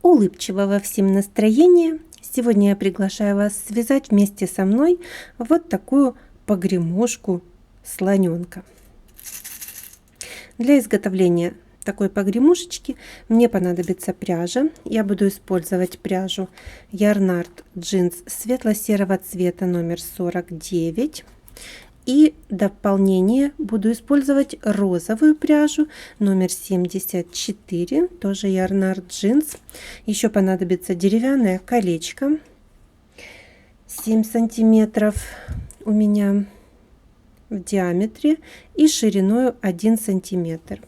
Улыбчивого всем настроения! Сегодня я приглашаю вас связать вместе со мной вот такую погремушку слоненка. Для изготовления такой погремушечки мне понадобится пряжа. Я буду использовать пряжу Yarnart Jeans светло-серого цвета номер 49. И дополнение буду использовать розовую пряжу номер 74, тоже Yarnart Jeans. Еще понадобится деревянное колечко 7 сантиметров у меня в диаметре и шириной 1 сантиметр.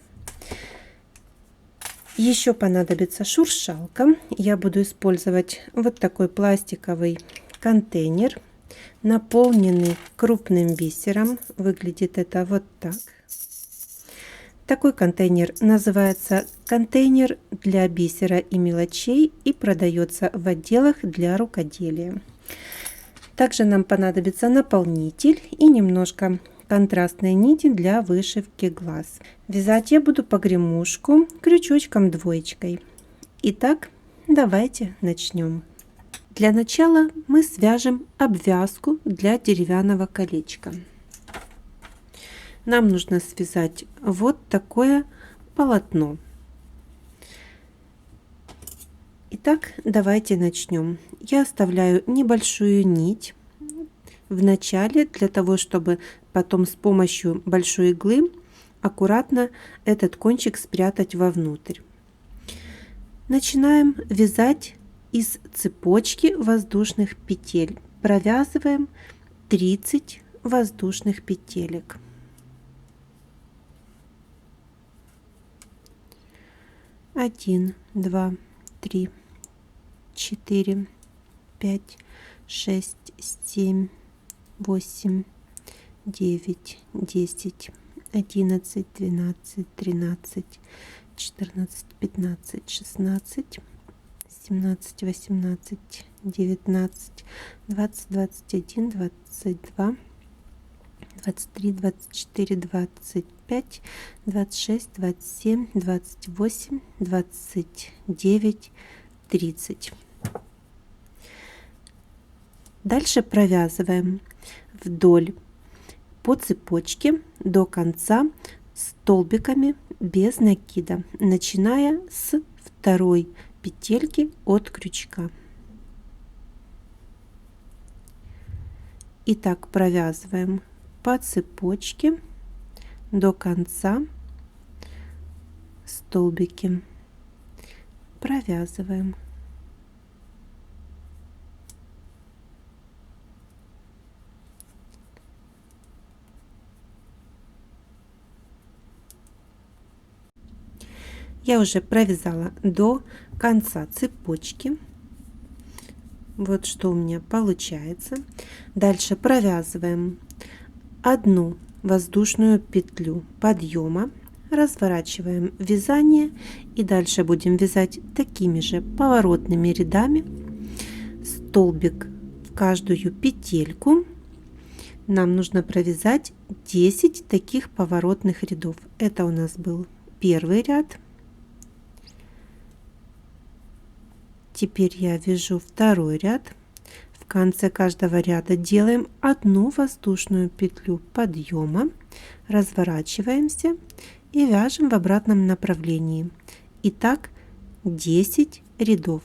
Еще понадобится шуршалка. Я буду использовать вот такой пластиковый контейнер, наполненный крупным бисером. Выглядит это вот так. Такой контейнер называется контейнер для бисера и мелочей и продается в отделах для рукоделия. Также нам понадобится наполнитель и немножко контрастной нити для вышивки глаз. Вязать я буду погремушку крючочком двоечкой. Итак, давайте начнем. Для начала мы свяжем обвязку для деревянного колечка. Нам нужно связать вот такое полотно. Итак, давайте начнем. Я оставляю небольшую нить в начале для того, чтобы потом с помощью большой иглы аккуратно этот кончик спрятать вовнутрь. Начинаем вязать из цепочки воздушных петель. Провязываем 30 воздушных петелек. 1, 2, 3, 4, 5, 6, 7, 8, 9, 10, 11, 12, 13, 14, 15, 16, 17, 18, 19, 20, 21, 22, 23, 24, 25, 26, 27, 28, 29, 30. Дальше провязываем вдоль по цепочке до конца столбиками без накида, начиная с второй петельки от крючка. Итак, провязываем по цепочке до конца столбики, провязываем. Я уже провязала до конца цепочки. Вот что у меня получается. Дальше провязываем одну воздушную петлю подъема, разворачиваем вязание и дальше будем вязать такими же поворотными рядами столбик в каждую петельку. Нам нужно провязать 10 таких поворотных рядов. Это у нас был первый ряд. Теперь я вяжу второй ряд. В конце каждого ряда делаем одну воздушную петлю подъема, разворачиваемся и вяжем в обратном направлении. Итак, 10 рядов.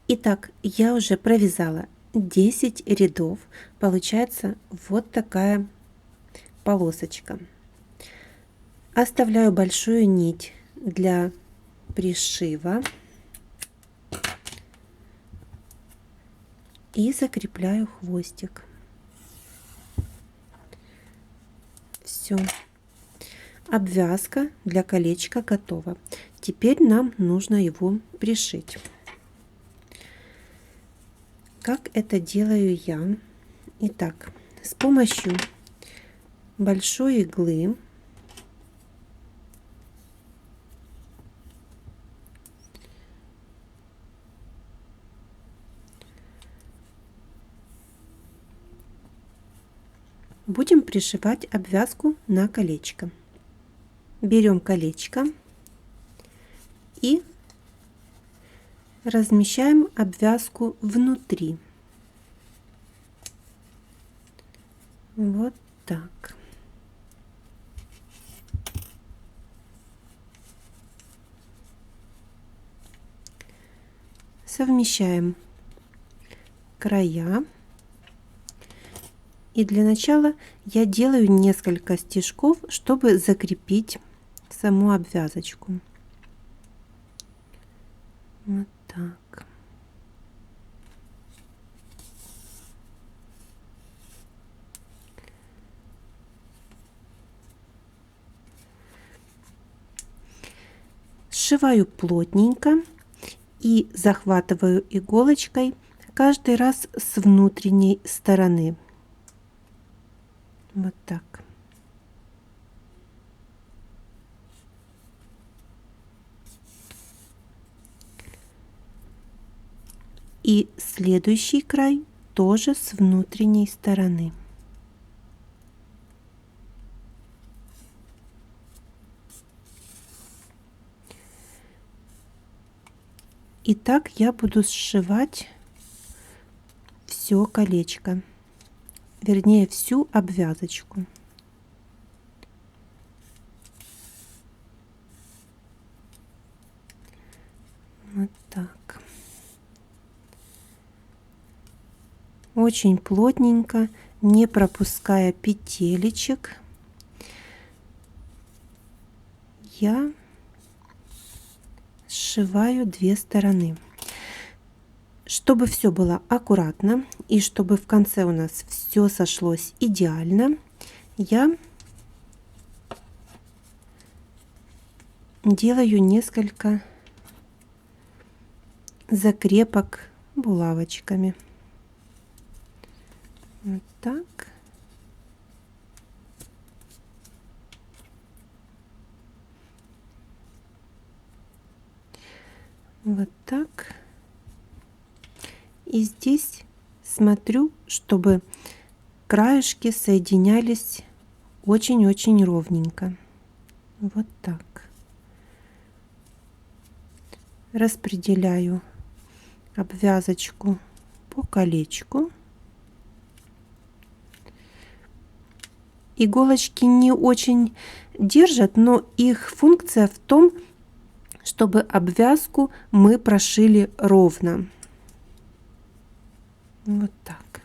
Итак, я уже провязала 10 рядов. Получается вот такая полосочка. Оставляю большую нить для пришива и закрепляю хвостик. Все, обвязка для колечка готова. Теперь нам нужно его пришить. Как это делаю я? Итак, с помощью большой иглы будем пришивать обвязку на колечко. Берем колечко и размещаем обвязку внутри. Вот так. Совмещаем края. И для начала я делаю несколько стежков, чтобы закрепить саму обвязочку. Вот так. Сшиваю плотненько и захватываю иголочкой каждый раз с внутренней стороны. Вот так. И следующий край тоже с внутренней стороны. И так я буду сшивать все колечко, вернее всю обвязочку. Вот так. Очень плотненько, не пропуская петелечек, я сшиваю две стороны. Чтобы все было аккуратно и чтобы в конце у нас все сошлось идеально, я делаю несколько закрепок булавочками. Вот так. Вот так. И здесь смотрю, чтобы краешки соединялись очень-очень ровненько. Вот так. Распределяю обвязочку по колечку. Иголочки не очень держат, но их функция в том, чтобы обвязку мы прошили ровно. Вот так.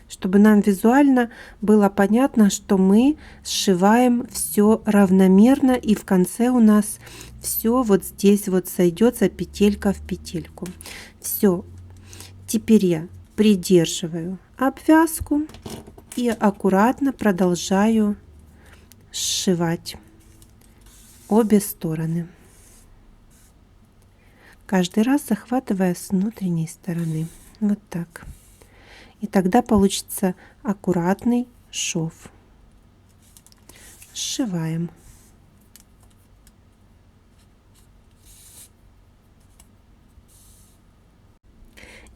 Чтобы нам визуально было понятно, что мы сшиваем все равномерно, и в конце у нас все вот здесь вот сойдется петелька в петельку. Все. Теперь я придерживаю обвязку и аккуратно продолжаю сшивать обе стороны. Каждый раз захватывая с внутренней стороны. Вот так. И тогда получится аккуратный шов. Сшиваем.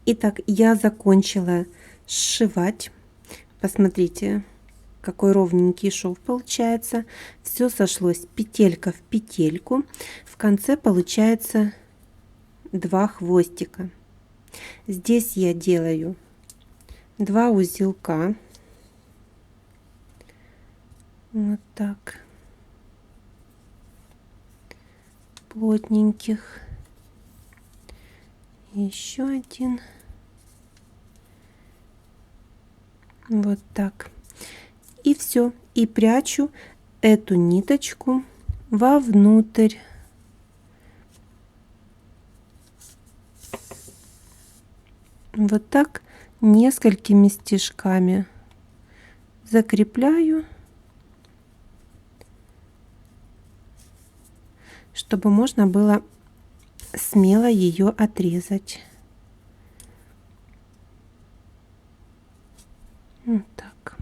Итак, я закончила сшивать. Посмотрите, какой ровненький шов получается. Все сошлось петелька в петельку. В конце получается 2 хвостика. Здесь я делаю 2 узелка. Вот так. Плотненьких. Еще один. Вот так. И все. И прячу эту ниточку вовнутрь. Вот так несколькими стежками закрепляю, чтобы можно было смело ее отрезать. Вот так.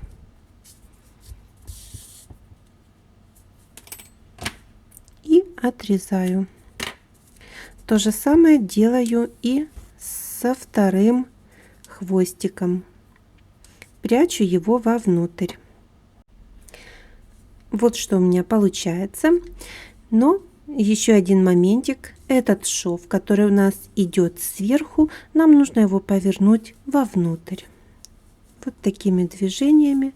И отрезаю. То же самое делаю и со вторым хвостиком. Прячу его вовнутрь. Вот что у меня получается. Но еще один моментик. Этот шов, который у нас идет сверху, нам нужно его повернуть вовнутрь. Вот такими движениями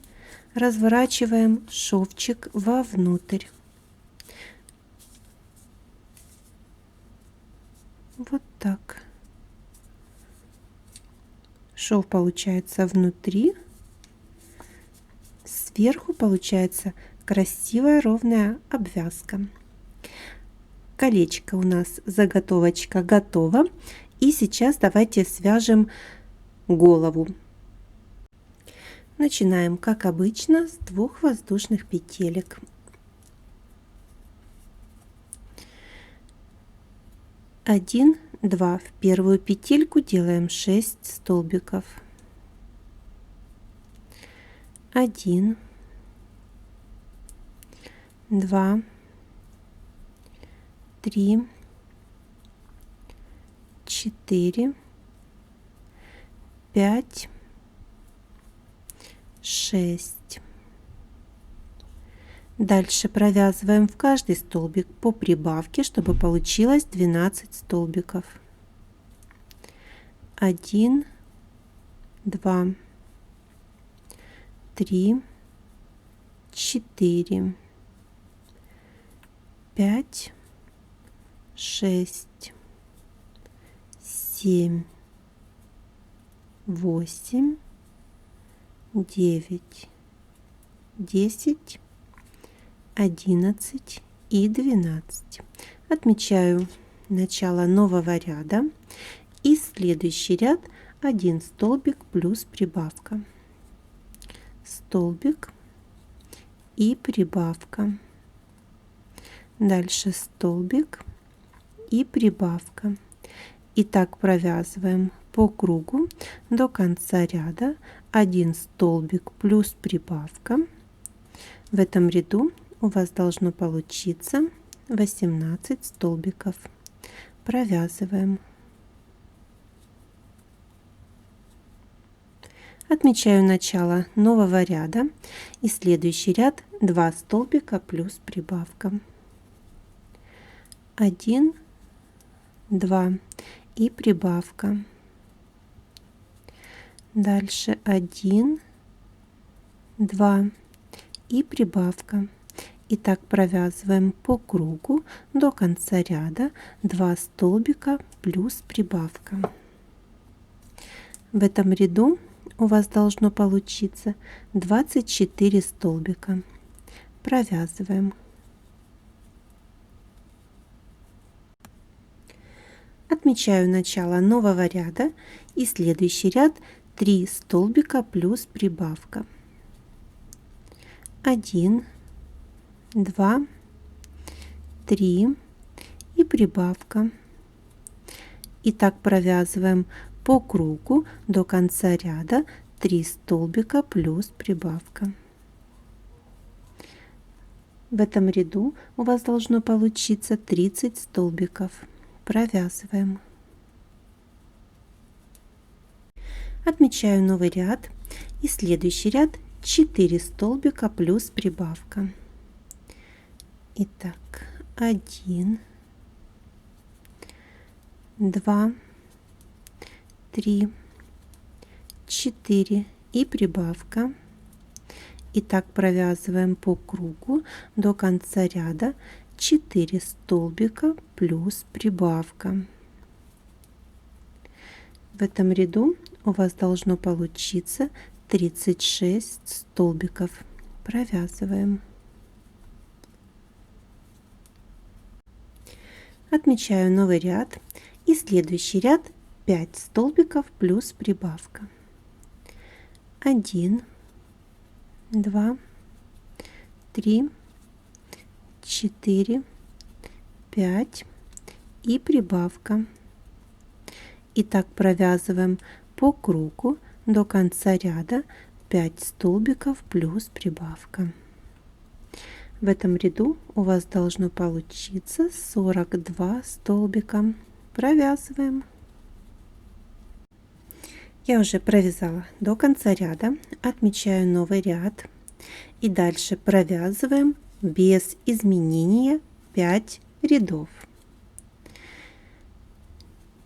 разворачиваем шовчик вовнутрь. Вот так. Шов получается внутри. Сверху получается красивая ровная обвязка. Колечко у нас, заготовочка готова. И сейчас давайте свяжем голову. Начинаем, как обычно, с 2 воздушных петелек. 1, 2. В первую петельку делаем 6 столбиков. 1, 2, 3, 4, 5, 6. Дальше провязываем в каждый столбик по прибавке, чтобы получилось 12 столбиков. 1, 2, 3, 4, 5, 6, 7, 8, 9, 10, 11 и 12. Отмечаю начало нового ряда и следующий ряд 1 столбик плюс прибавка. Столбик и прибавка. Дальше столбик и прибавка. И так провязываем по кругу до конца ряда 1 столбик плюс прибавка. В этом ряду у вас должно получиться 18 столбиков. Провязываем. Отмечаю начало нового ряда и следующий ряд 2 столбика плюс прибавка. 1, 2 и прибавка. Дальше 1, 2 и прибавка. И так провязываем по кругу до конца ряда 2 столбика плюс прибавка. В этом ряду у вас должно получиться 24 столбика. Провязываем. Отмечаю начало нового ряда и следующий ряд 3 столбика плюс прибавка. 1, 2, 3 и прибавка. И так провязываем по кругу до конца ряда 3 столбика плюс прибавка. В этом ряду у вас должно получиться 30 столбиков. Провязываем. Отмечаю новый ряд и следующий ряд 4 столбика плюс прибавка. Итак, 1, 2, 3, 4 и прибавка. И так провязываем по кругу до конца ряда 4 столбика плюс прибавка. В этом ряду у вас должно получиться 36 столбиков. Провязываем. Отмечаю новый ряд и следующий ряд 5 столбиков плюс прибавка. 1, 2, 3, 4, 5 и прибавка. И так провязываем по кругу до конца ряда 5 столбиков плюс прибавка. В этом ряду у вас должно получиться 42 столбика. Провязываем. Я уже провязала до конца ряда, отмечаю новый ряд и дальше провязываем без изменения 5 рядов.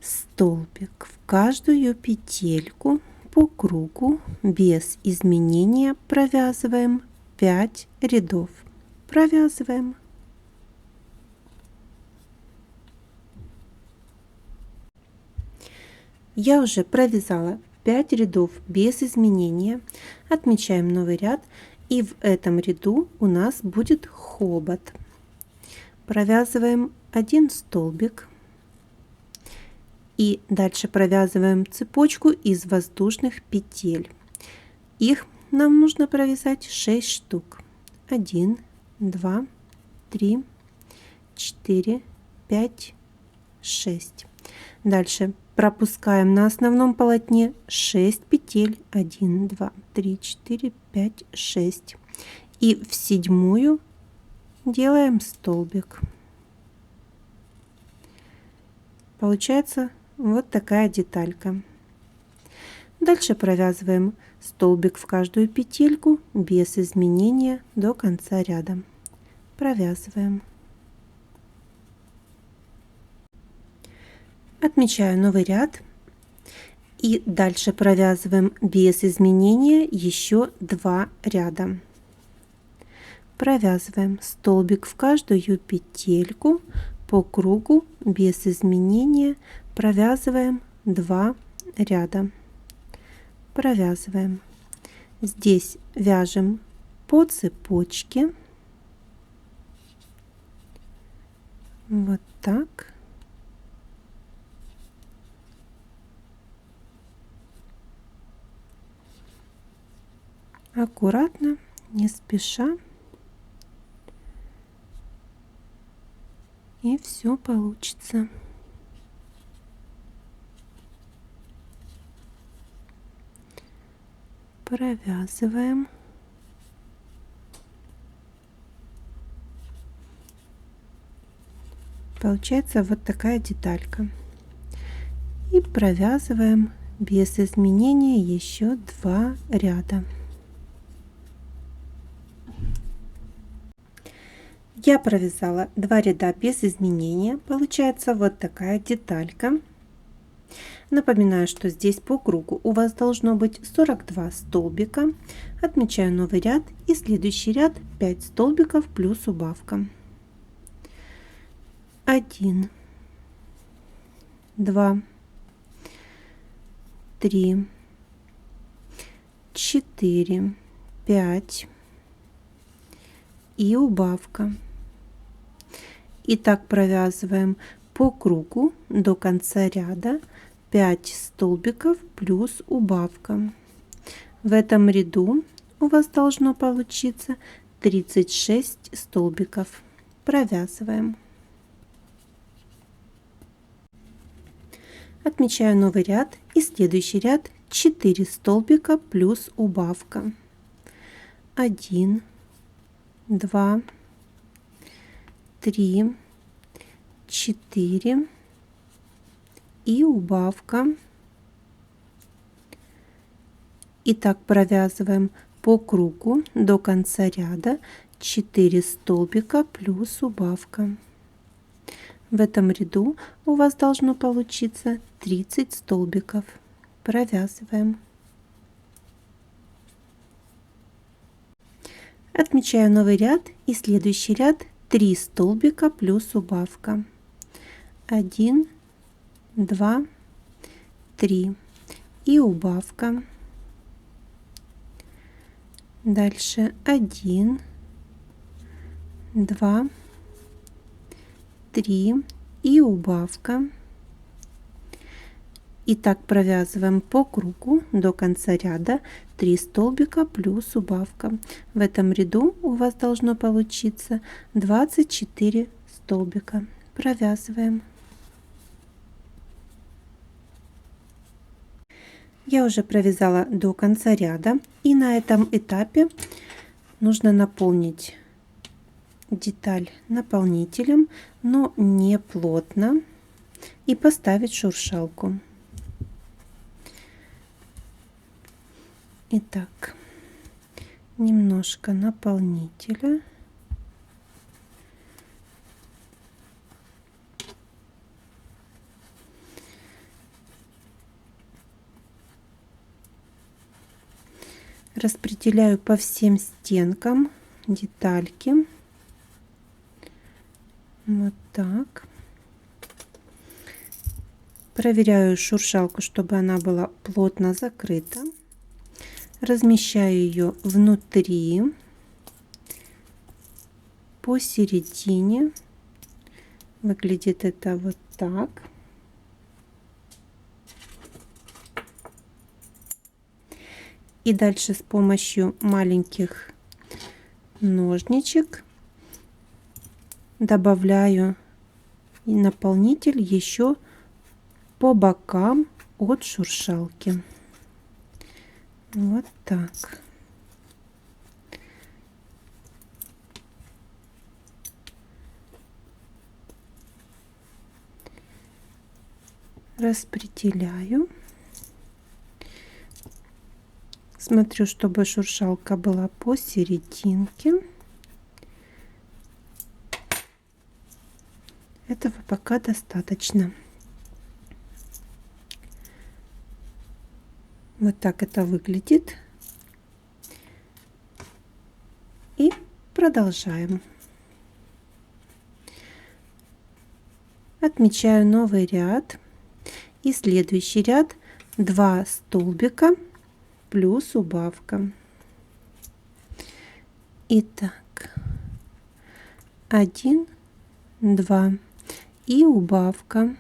Столбик в каждую петельку по кругу без изменения провязываем 5 рядов. Провязываем. Я уже провязала 5 рядов без изменения. Отмечаем новый ряд, и в этом ряду у нас будет хобот. Провязываем 1 столбик и дальше провязываем цепочку из воздушных петель. Их нам нужно провязать 6 штук. 1, 2, 3, 4, 5, 6. Дальше пропускаем на основном полотне 6 петель. 1, 2, 3, 4, 5, 6. И в седьмую делаем столбик. Получается вот такая деталька. Дальше провязываем столбик в каждую петельку без изменения до конца ряда. Провязываем. Отмечаю новый ряд и дальше провязываем без изменения еще 2 ряда. Провязываем столбик в каждую петельку по кругу без изменения, провязываем 2 ряда. Провязываем. Здесь вяжем по цепочке. Вот так. Аккуратно, не спеша. И все получится. Провязываем. Получается вот такая деталька. И провязываем без изменения еще 2 ряда. Я провязала 2 ряда без изменения. Получается вот такая деталька. Напоминаю, что здесь по кругу у вас должно быть 42 столбика. Отмечаю новый ряд и следующий ряд 5 столбиков плюс убавка. 1, 2, 3, 4, 5 и убавка. И так провязываем по кругу до конца ряда 5 столбиков плюс убавка. В этом ряду у вас должно получиться 36 столбиков. Провязываем. Отмечаю новый ряд и следующий ряд 4 столбика плюс убавка. 1, 2, 3, 4 и убавка. И так провязываем по кругу до конца ряда 4 столбика плюс убавка. В этом ряду у вас должно получиться 30 столбиков. Провязываем. Отмечаю новый ряд и следующий ряд 3 столбика плюс убавка. 1, 2, 3 и убавка. Дальше 1, 2, 3 и убавка. И так провязываем по кругу до конца ряда 3 столбика плюс убавка. В этом ряду у вас должно получиться 24 столбика. Провязываем. Я уже провязала до конца ряда, и на этом этапе нужно наполнить деталь наполнителем, но не плотно, и поставить шуршалку. Итак, немножко наполнителя Распределяю по всем стенкам детальки. Вот так. Проверяю шуршалку, чтобы она была плотно закрыта. Размещаю ее внутри, посередине. Выглядит это вот так. И дальше с помощью маленьких ножничек добавляю наполнитель еще по бокам от шуршалки. Вот так. Распределяю. Смотрю, чтобы шуршалка была посерединке. Этого пока достаточно. Вот так это выглядит. И продолжаем. Отмечаю новый ряд. И следующий ряд 2 столбика плюс убавка. Итак, 1, 2 и убавка.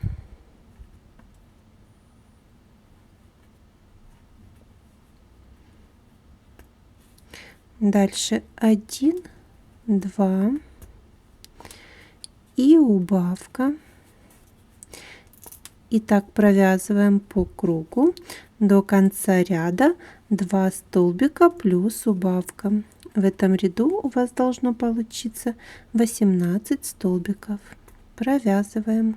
Дальше 1, 2 и убавка. И так провязываем по кругу до конца ряда 2 столбика плюс убавка. В этом ряду у вас должно получиться 18 столбиков. Провязываем.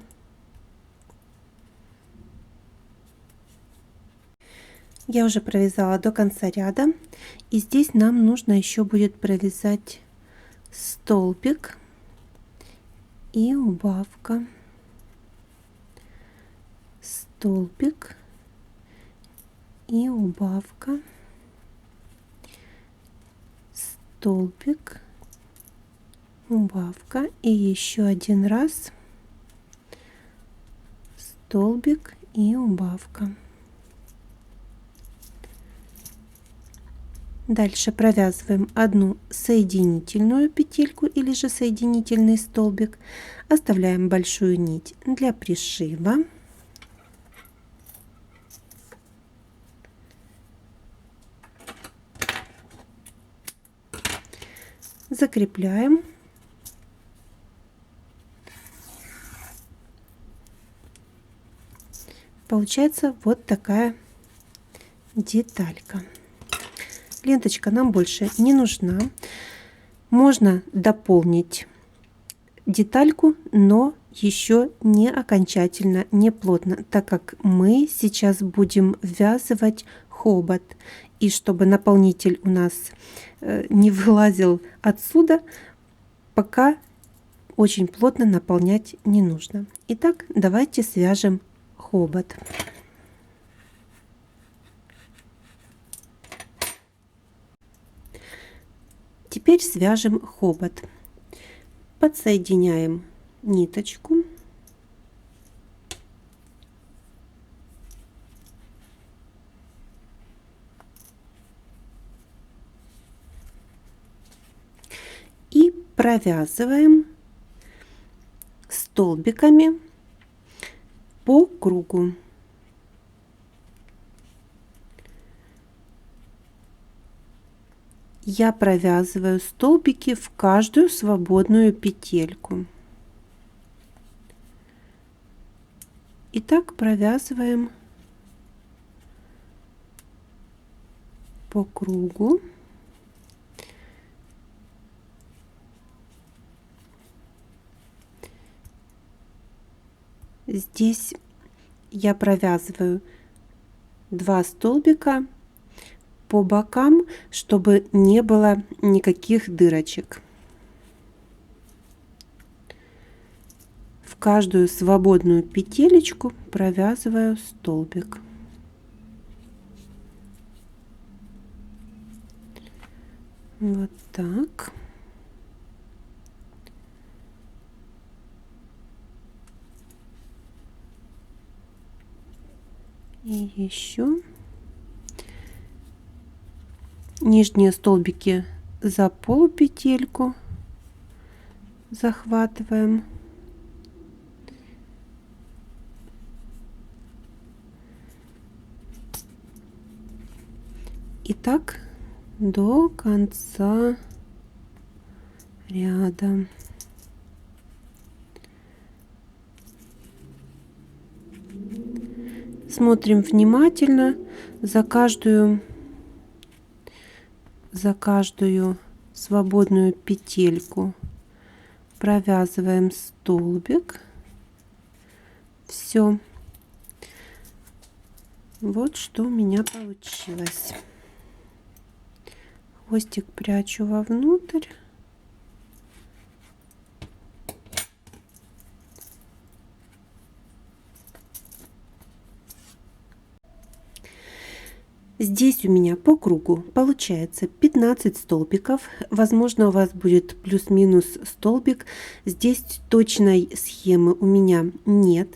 Я уже провязала до конца ряда, и здесь нам нужно еще будет провязать столбик и убавка, столбик и убавка, столбик, убавка и еще один раз столбик и убавка. Дальше провязываем одну соединительную петельку или же соединительный столбик. Оставляем большую нить для пришива. Закрепляем. Получается вот такая деталька. Ленточка нам больше не нужна. Можно дополнить детальку, но еще не окончательно, не плотно, так как мы сейчас будем ввязывать хобот. И чтобы наполнитель у нас не вылазил отсюда, пока очень плотно наполнять не нужно. Итак, давайте свяжем хобот. Теперь свяжем хобот. Подсоединяем ниточку. И провязываем столбиками по кругу. Я провязываю столбики в каждую свободную петельку. И так провязываем по кругу. Здесь я провязываю 2 столбика по бокам, чтобы не было никаких дырочек. В каждую свободную петелечку провязываю столбик. Вот так. И еще нижние столбики за полупетельку захватываем. И так до конца ряда. Смотрим внимательно за каждую свободную петельку. Провязываем столбик. Все. Вот что у меня получилось. Хвостик прячу вовнутрь. Здесь у меня по кругу получается 15 столбиков. Возможно, у вас будет плюс-минус столбик. Здесь точной схемы у меня нет.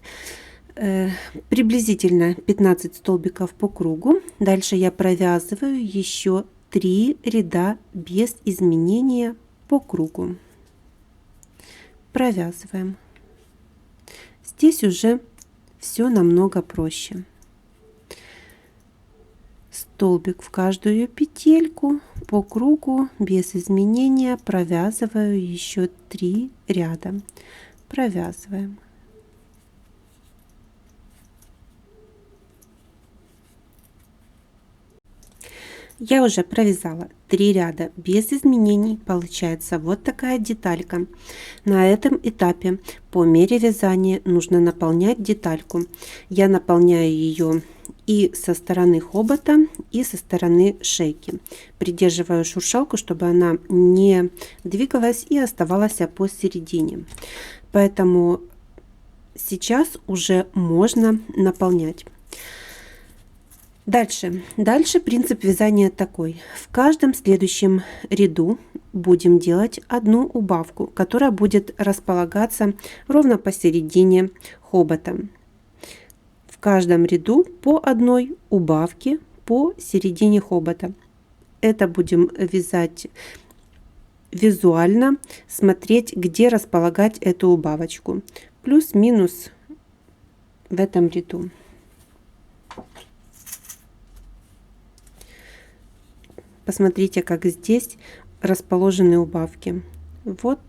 Приблизительно 15 столбиков по кругу. Дальше я провязываю еще 3 ряда без изменения по кругу. Провязываем. Здесь уже все намного проще. Столбик в каждую петельку, по кругу без изменения провязываю еще 3 ряда. Провязываем. Я уже провязала 3 ряда без изменений. Получается вот такая деталька. На этом этапе по мере вязания нужно наполнять детальку. Я наполняю ее и со стороны хобота, и со стороны шейки. Придерживаю шуршалку, чтобы она не двигалась и оставалась посередине. Поэтому сейчас уже можно наполнять. Дальше принцип вязания такой. В каждом следующем ряду будем делать одну убавку, которая будет располагаться ровно посередине хобота. В каждом ряду по одной убавке по середине хобота. Это будем вязать визуально, смотреть, где располагать эту убавочку. Плюс-минус в этом ряду. Посмотрите, как здесь расположены убавки. Вот.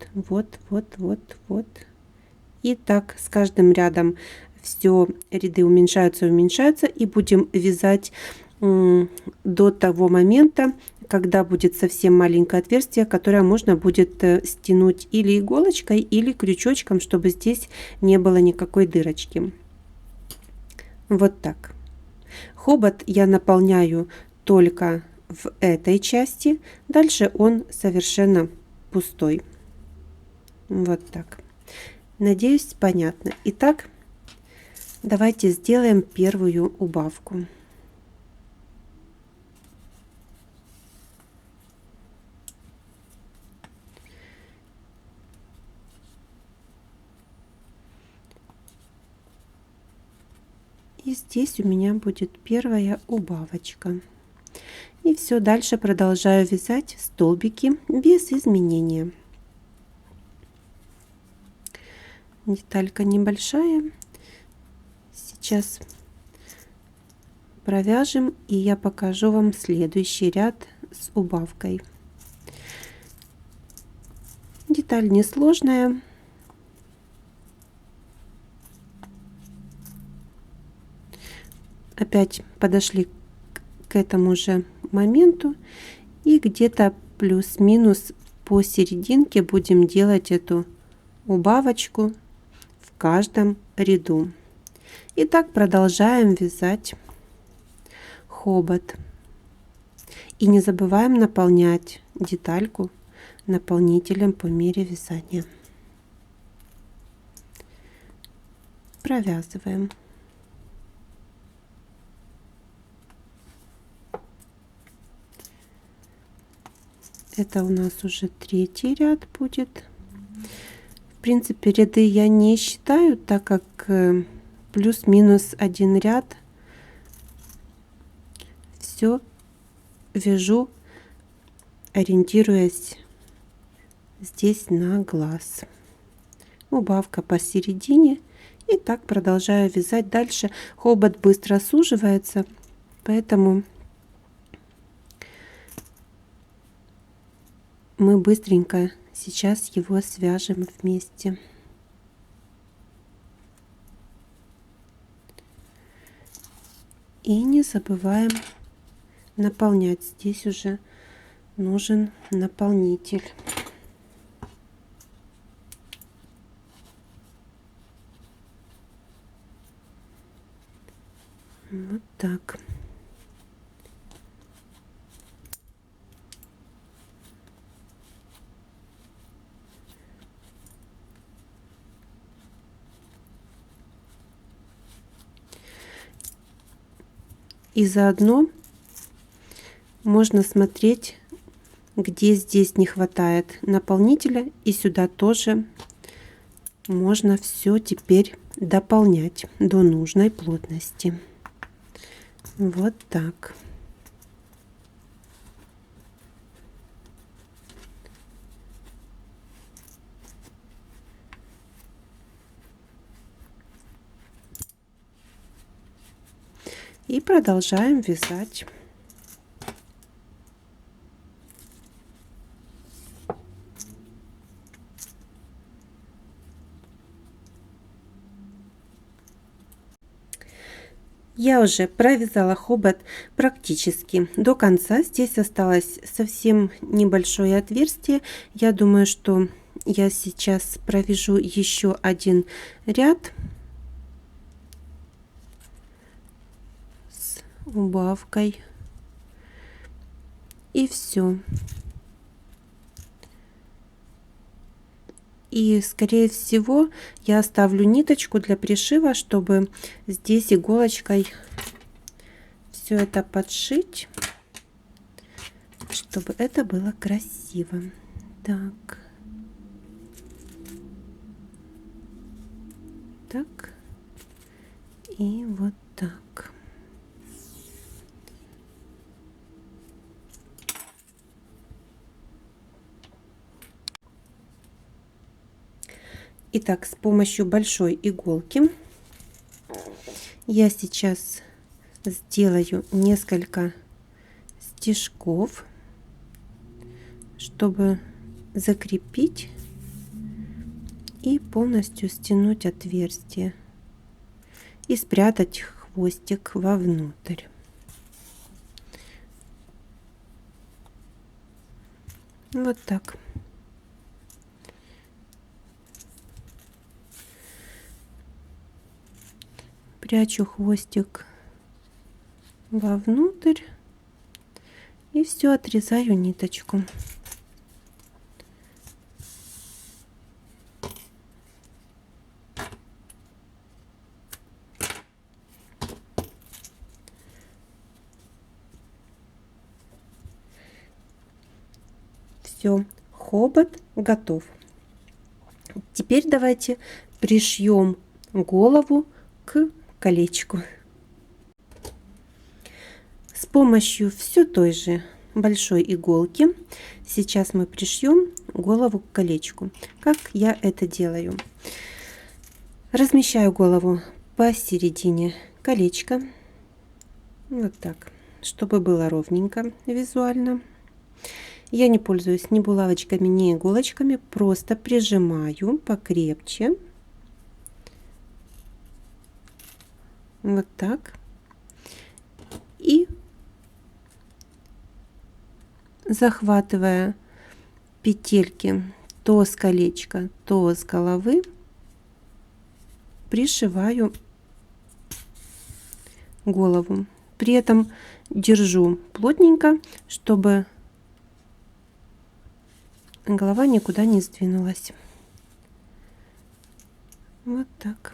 И так с каждым рядом все ряды уменьшаются, и будем вязать до того момента, когда будет совсем маленькое отверстие, которое можно будет стянуть или иголочкой, или крючочком, чтобы здесь не было никакой дырочки. Вот так. Хобот я наполняю только в этой части, дальше он совершенно пустой. Вот так. Надеюсь, понятно. Итак, давайте сделаем первую убавку. И здесь у меня будет первая убавочка. И все, дальше продолжаю вязать столбики без изменения. Деталька небольшая. Сейчас провяжем, и я покажу вам следующий ряд с убавкой. Деталь несложная. Опять подошли к этому же моменту, и где-то плюс-минус посерединке будем делать эту убавочку в каждом ряду. И так продолжаем вязать хобот. И не забываем наполнять детальку наполнителем по мере вязания. Провязываем. Это у нас уже третий ряд будет. В принципе, ряды я не считаю, так как плюс-минус один ряд все вяжу, ориентируясь здесь на глаз. Убавка посередине. И так продолжаю вязать дальше. Хобот быстро суживается, поэтому мы быстренько сейчас его свяжем вместе. И не забываем наполнять. Здесь уже нужен наполнитель. Вот так. И заодно можно смотреть, где здесь не хватает наполнителя, и сюда тоже можно все теперь дополнять до нужной плотности. Вот так. И продолжаем вязать. Я уже провязала хобот практически до конца. Здесь осталось совсем небольшое отверстие. Я думаю, что я сейчас провяжу еще один ряд с убавкой. И все. И скорее всего я оставлю ниточку для пришива, чтобы здесь иголочкой все это подшить, чтобы это было красиво. Так. Так. И вот так. Итак, с помощью большой иголки я сейчас сделаю несколько стежков, чтобы закрепить и полностью стянуть отверстие и спрятать хвостик вовнутрь. Вот так. Прячу хвостик вовнутрь и все, отрезаю ниточку. Все, хобот готов. Теперь давайте пришьем голову к колечку. С помощью все той же большой иголки сейчас мы пришьем голову к колечку. Как я это делаю? Размещаю голову посередине колечка. Вот так, чтобы было ровненько визуально. Я не пользуюсь ни булавочками, ни иголочками, просто прижимаю покрепче. Вот так. И захватывая петельки то с колечка, то с головы, пришиваю голову. При этом держу плотненько, чтобы голова никуда не сдвинулась. Вот так.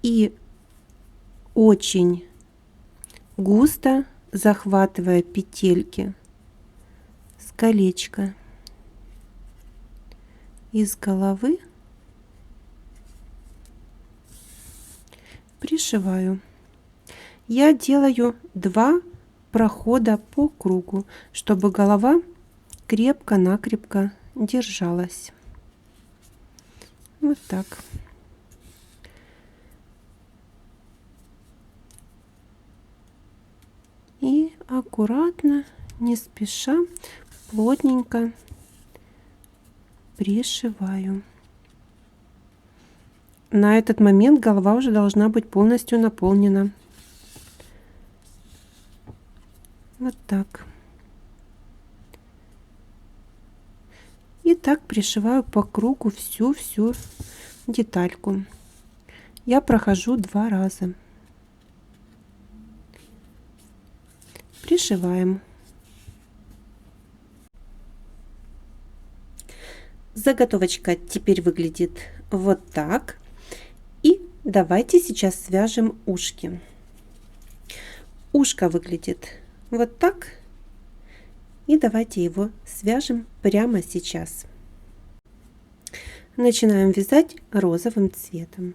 И очень густо захватывая петельки с колечко из головы, пришиваю. Я делаю 2 прохода по кругу, чтобы голова крепко-накрепко держалась. Вот так. И аккуратно, не спеша, плотненько пришиваю. На этот момент голова уже должна быть полностью наполнена. Вот так. И так пришиваю по кругу всю детальку. Я прохожу 2 раза. Пришиваем. Заготовочка теперь выглядит вот так. И давайте сейчас свяжем ушки. Ушко выглядит вот так. И давайте его свяжем прямо сейчас. Начинаем вязать розовым цветом.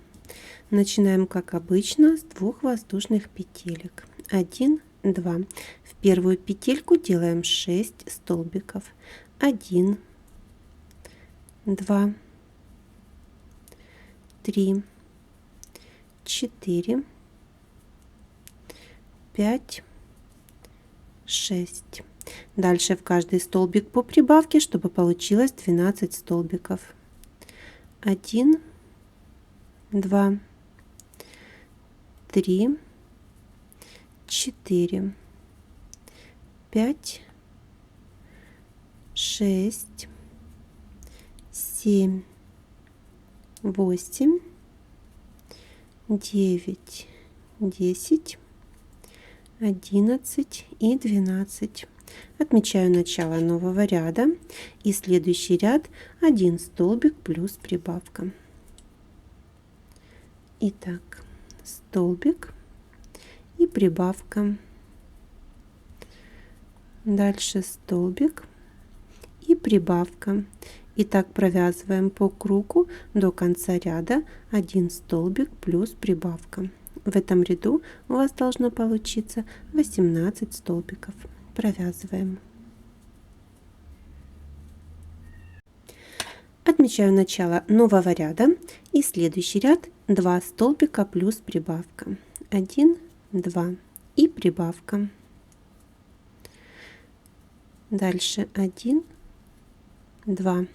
Начинаем, как обычно, с 2 воздушных петелек. 1, 2. В первую петельку делаем 6 столбиков. 1, 2, 3, 4, 5, 6. Дальше в каждый столбик по прибавке, чтобы получилось 12 столбиков. 1, 2, 3, 4, 5, 6, 7, 8, 9, 10, 11 и 12. Отмечаю начало нового ряда и следующий ряд 1 столбик плюс прибавка. Итак, столбик и прибавка. Дальше столбик и прибавка. И так провязываем по кругу до конца ряда 1 столбик плюс прибавка. В этом ряду у вас должно получиться 18 столбиков. Провязываем. Отмечаю начало нового ряда и следующий ряд 2 столбика плюс прибавка. 1, 2 и прибавка. Дальше 1, 2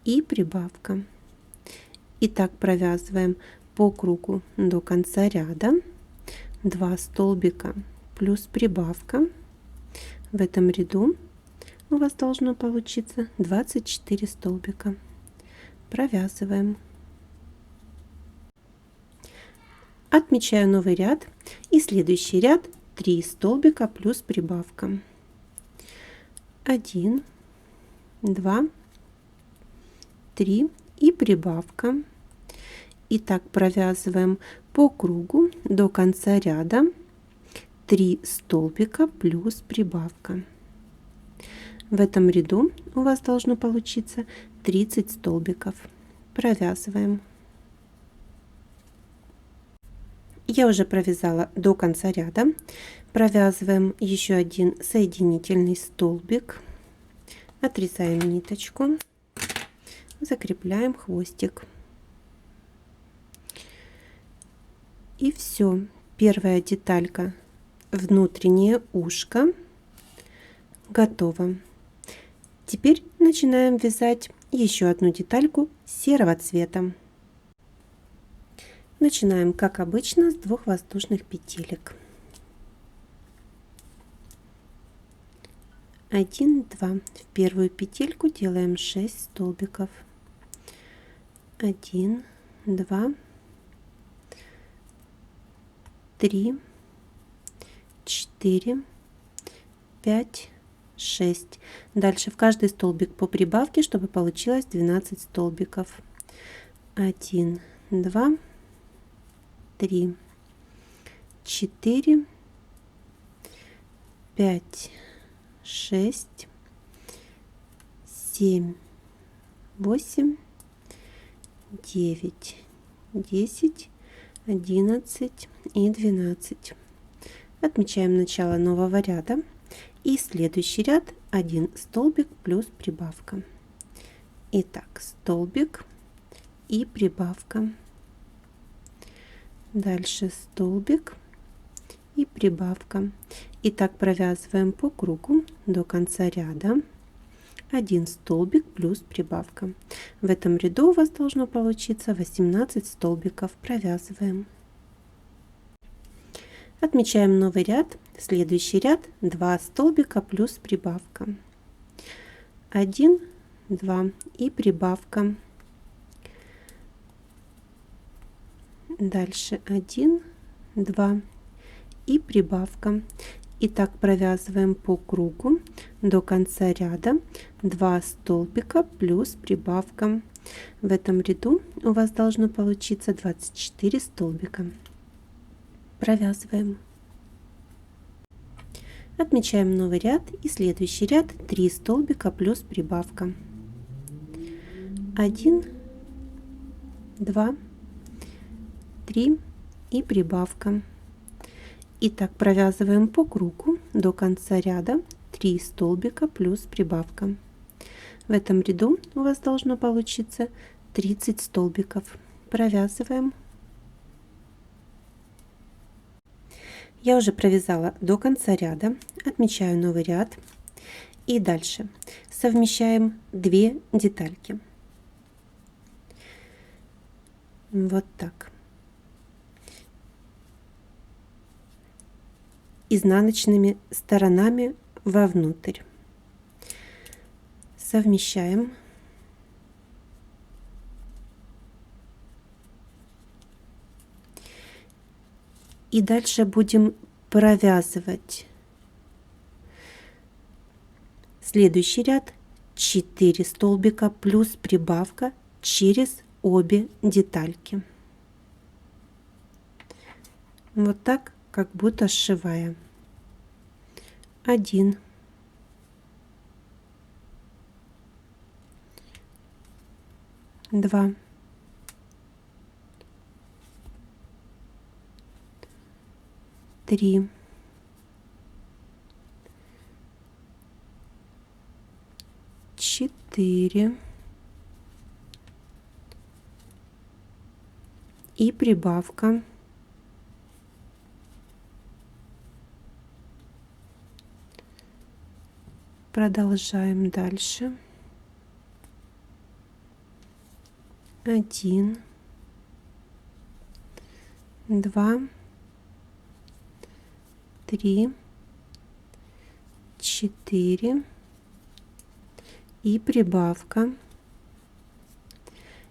и прибавка. И так провязываем по кругу до конца ряда 2 столбика плюс прибавка. В этом ряду у вас должно получиться 24 столбика. Провязываем. Отмечаю новый ряд и следующий ряд 3 столбика плюс прибавка. 1, 2, 3 и прибавка. И так провязываем по кругу до конца ряда 3 столбика плюс прибавка. В этом ряду у вас должно получиться 30 столбиков. Провязываем. Я уже провязала до конца ряда. Провязываем еще один соединительный столбик. Отрезаем ниточку. Закрепляем хвостик. И все. Первая деталька, внутреннее ушко, готово. Теперь начинаем вязать еще одну детальку серого цвета. Начинаем, как обычно, с 2 воздушных петелек. 1, 2. В первую петельку делаем 6 столбиков. 1, 2, 3, 4, 5, 6. Дальше в каждый столбик по прибавке, чтобы получилось 12 столбиков. 1, 2, 3, 4, 5, 6, 7, 8, 9, 10, 11 и 12. Отмечаем начало нового ряда и следующий ряд 1 столбик плюс прибавка. Итак, столбик и прибавка. Дальше столбик и прибавка. И так провязываем по кругу до конца ряда. 1 столбик плюс прибавка. В этом ряду у вас должно получиться 18 столбиков. Провязываем. Отмечаем новый ряд. Следующий ряд 2 столбика плюс прибавка. 1, 2 и прибавка. Дальше 1, 2 и прибавка. И так провязываем по кругу до конца ряда 2 столбика плюс прибавка. В этом ряду у вас должно получиться 24 столбика. Провязываем. Отмечаем новый ряд и следующий ряд 3 столбика плюс прибавка. 1, 2, 3 и прибавка. И так провязываем по кругу до конца ряда 3 столбика плюс прибавка. В этом ряду у вас должно получиться 30 столбиков. Провязываем. Я уже провязала до конца ряда, отмечаю новый ряд и дальше совмещаем 2 детальки. Вот так. Изнаночными сторонами вовнутрь. Совмещаем. И дальше будем провязывать следующий ряд 4 столбика плюс прибавка через обе детальки. Вот так, как будто сшивая. 1, 2, 3, 4 и прибавка. Продолжаем дальше. 1, 2, 3, 4 и прибавка.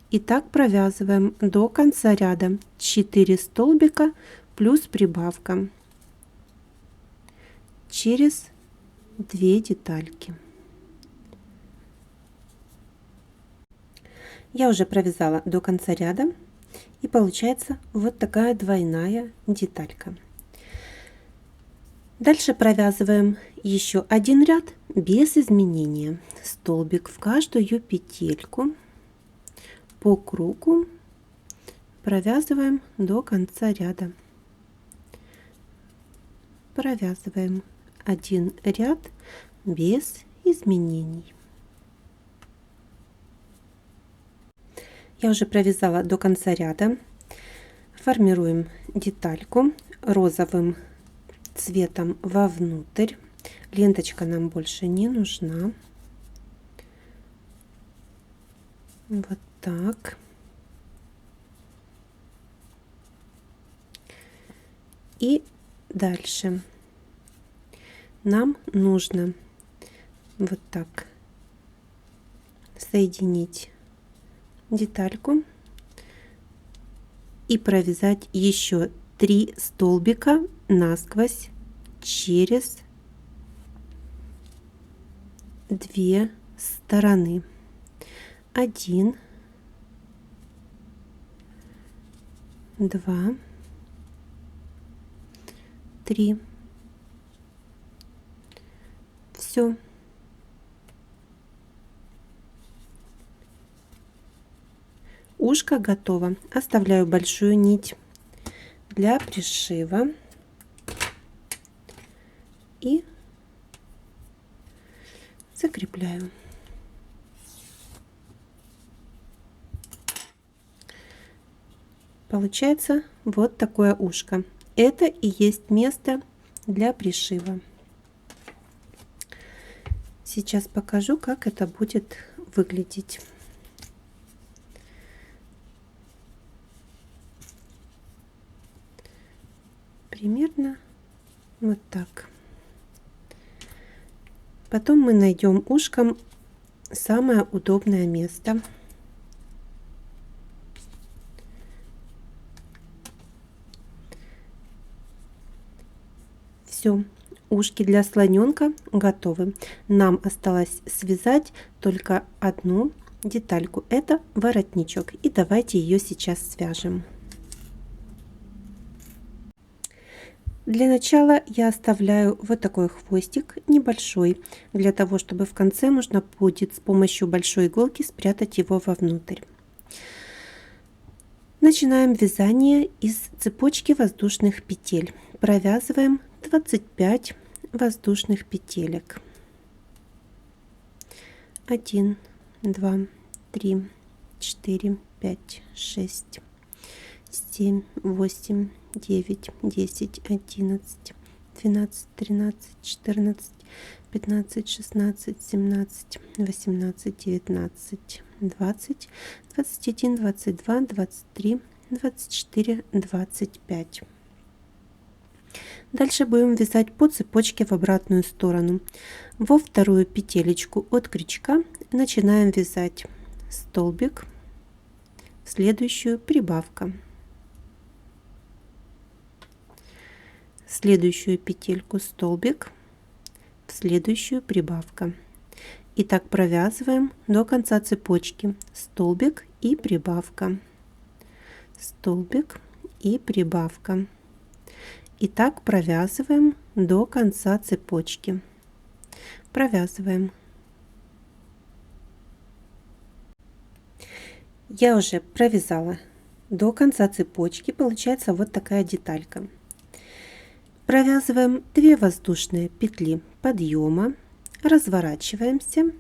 И так провязываем до конца ряда 4 столбика плюс прибавка через 2 детальки. Я уже провязала до конца ряда и получается вот такая двойная деталька. Дальше провязываем еще один ряд без изменения. Столбик в каждую петельку. По кругу провязываем до конца ряда. Провязываем один ряд без изменений. Я уже провязала до конца ряда. Формируем детальку розовым цветом вовнутрь. Ленточка нам больше не нужна. Вот так. И дальше нам нужно вот так соединить детальку и провязать еще 3 столбика насквозь через 2 стороны. 1, 2, 3. Все. Ушко готово. Оставляю большую нить для пришива и закрепляю. Получается вот такое ушко. Это и есть место для пришива. Сейчас покажу, как это будет выглядеть. Примерно вот так. Потом мы найдем ушком самое удобное место. Все, ушки для слоненка готовы. Нам осталось связать только одну детальку. Это воротничок. И давайте ее сейчас свяжем. Для начала я оставляю вот такой хвостик небольшой, для того, чтобы в конце можно будет с помощью большой иголки спрятать его вовнутрь. Начинаем вязание из цепочки воздушных петель. Провязываем 25 воздушных петелек. 1, 2, 3, 4, 5, 6, 7, 8, 9, 10, 11, 12, 13, 14, 15, 16, 17, 18, 19, 20, 21, 22, 23, 24, 25. Дальше будем вязать по цепочке в обратную сторону. Во вторую петелечку от крючка начинаем вязать столбик, в следующую прибавка, в следующую петельку столбик, в следующую прибавка. И так провязываем до конца цепочки. Столбик и прибавка, столбик и прибавка. И так провязываем до конца цепочки. Провязываем. Я уже провязала до конца цепочки. Получается вот такая деталька. Провязываем 2 воздушные петли подъема, разворачиваемся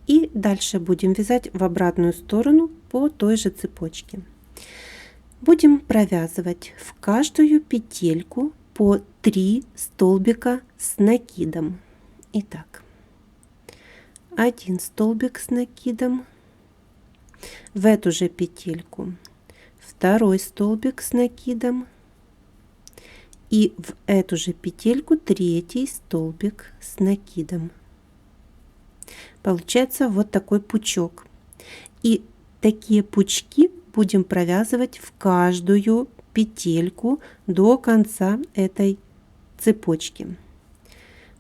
и дальше будем вязать в обратную сторону по той же цепочке. Будем провязывать в каждую петельку по 3 столбика с накидом. Итак, 1 столбик с накидом, в эту же петельку 2 столбик с накидом и в эту же петельку 3 столбик с накидом. Получается вот такой пучок. И такие пучки будем провязывать в каждую петельку до конца этой цепочки.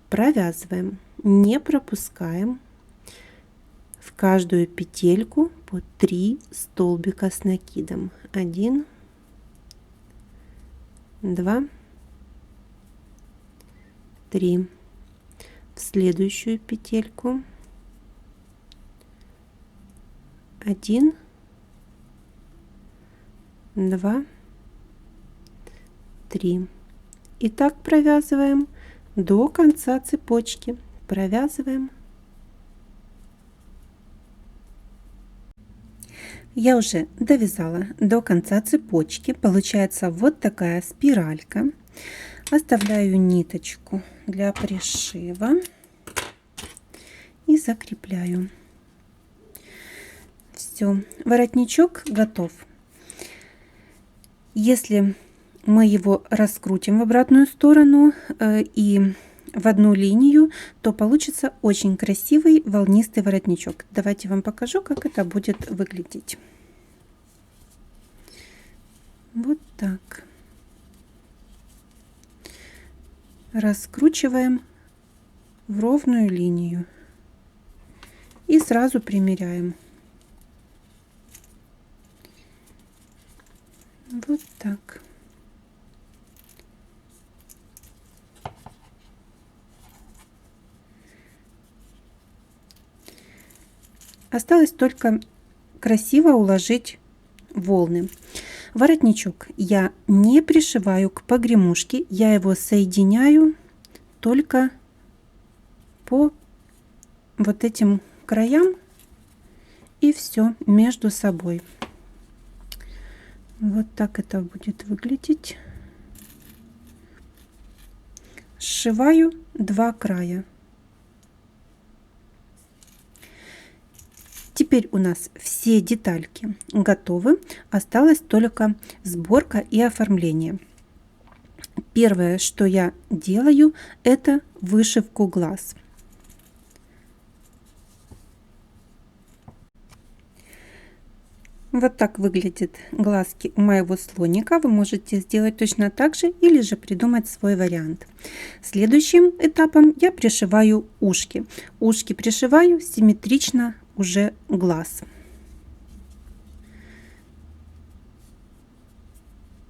Провязываем, не пропускаем, в каждую петельку по 3 столбика с накидом. 1, 2, 3. В следующую петельку 1, 2, 3. И так провязываем до конца цепочки. Провязываем. Я уже довязала до конца цепочки. Получается вот такая спиралька. Оставляю ниточку для пришива и закрепляю. Все, воротничок готов. Если мы его раскрутим в обратную сторону и в одну линию, то получится очень красивый волнистый воротничок. Давайте вам покажу, как это будет выглядеть. Вот так. Раскручиваем в ровную линию и сразу примеряем. Вот так. Осталось только красиво уложить волны. Воротничок я не пришиваю к погремушке, я его соединяю только по вот этим краям и все между собой. Вот так это будет выглядеть. Сшиваю 2 края. Теперь у нас все детальки готовы. Осталось только сборка и оформление. Первое, что я делаю, это вышивку глаз. Вот так выглядят глазки у моего слоника. Вы можете сделать точно так же или же придумать свой вариант. Следующим этапом я пришиваю ушки. Ушки пришиваю симметрично уже глаз.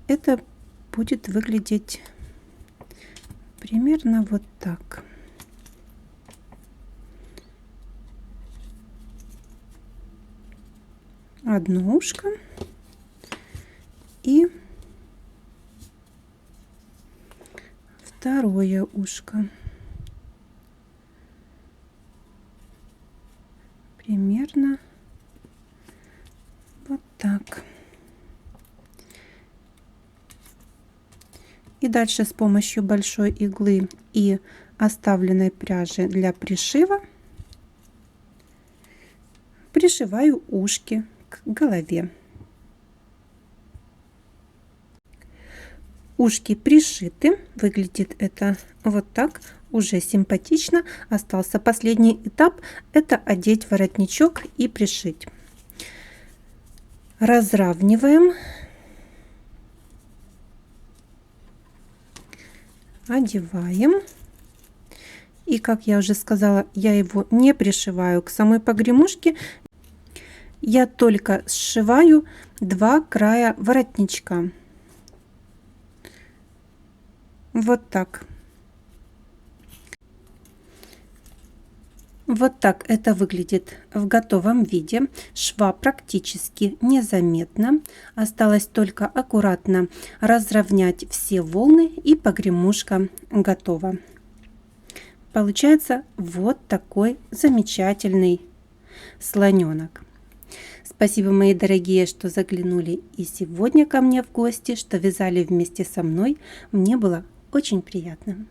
Это будет выглядеть примерно вот так. Одно ушко и второе ушко. Примерно вот так. И дальше с помощью большой иглы и оставленной пряжи для пришива пришиваю ушки к голове. Ушки пришиты. Выглядит это вот так. Уже симпатично. Остался последний этап. Это одеть воротничок и пришить. Разравниваем. Одеваем. И, как я уже сказала, я его не пришиваю к самой погремушке. Я только сшиваю 2 края воротничка. Вот так. Вот так это выглядит в готовом виде. Шва практически незаметно. Осталось только аккуратно разровнять все волны, и погремушка готова. Получается вот такой замечательный слоненок. Спасибо, мои дорогие, что заглянули и сегодня ко мне в гости, что вязали вместе со мной. Мне было очень приятно.